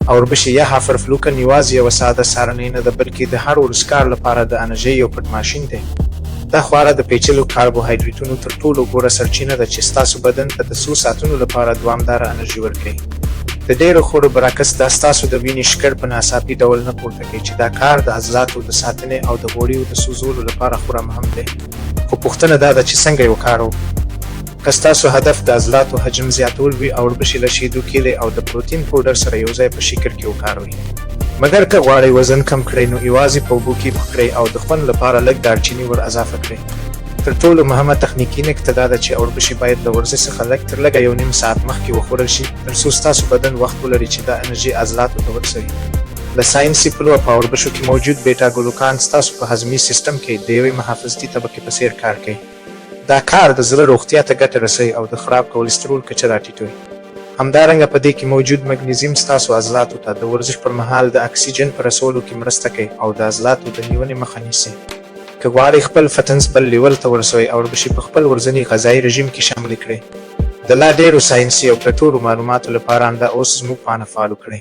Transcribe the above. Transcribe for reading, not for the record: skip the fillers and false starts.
اوربشې یا هافرفلوکن یوازې یوه ساده سارنۍ نه ده، بلکې د هر ورځ کار لپاره د انرژۍ یو پټ ماشین دی. دا خواړه د پیچلو کاربوهایډریټونو تر ټولو غوره سرچینه ده چې ستاسو بدن ته د څو ساعتونو لپاره دوامداره انرژي ورکوي. د ډېرو خوړو برعکس دا ستاسو د وینې شکر په ناڅاپي ډول نه پورته کوي، چې دا کار د عضلاتو د ساتنې او د غوړیو د سوځولو لپاره خورا مهم دی. خو پوښتنه دا ده چې څنګه یې وکاروو. که ستاسو هدف د عضلاتو حجم زیاتول وي، اوربشې له شیدو کیلې او د پروټین پوډر سره یو ځای په شکر کې وکاروئ. مګر که غواړئ وزن کم کړئ، نو یوازې په اوبو کې پخ کړئ او د خوند لپاره لږ دارچیني ور اضافه کړئ. تر ټولو مهمه تخنیکي نکته دا ده چې اوربشې باید له ورزش څخه لږ تر لږه یو نیم ساعت مخکې وخوړل شي، تر څو ستاسو بدن وخت ولري چې دا انرژي عضلاتو ته ورسوي. له ساینسي پلوه په اوربشو کې موجود بیټا ګلوکان ستاسو په هضمي سیستم کې د یوې محافظتي طبقې په څیر کار کوي. دا کار د زړه روغتیا ته ګټه رسوي او د خراب کولېسترول کچه راټیټوي. همدارنګه په دې کې موجود مګنیزیم ستاسو عضلاتو ته د ورزش پر مهال د اکسیجن په رسولو کې مرسته کوي او د عضلاتو د نیونې مخه نیسي. که غواړئ خپل فتنس بل لیول ته ورسوئ، اوربشې په خپل ورځني غذایي رژیم کې شامل کړئ. د لا ډېرو ساینسي او ګټورو معلوماتو لپاره همدا اوس زموږ پاڼه فالو کړئ.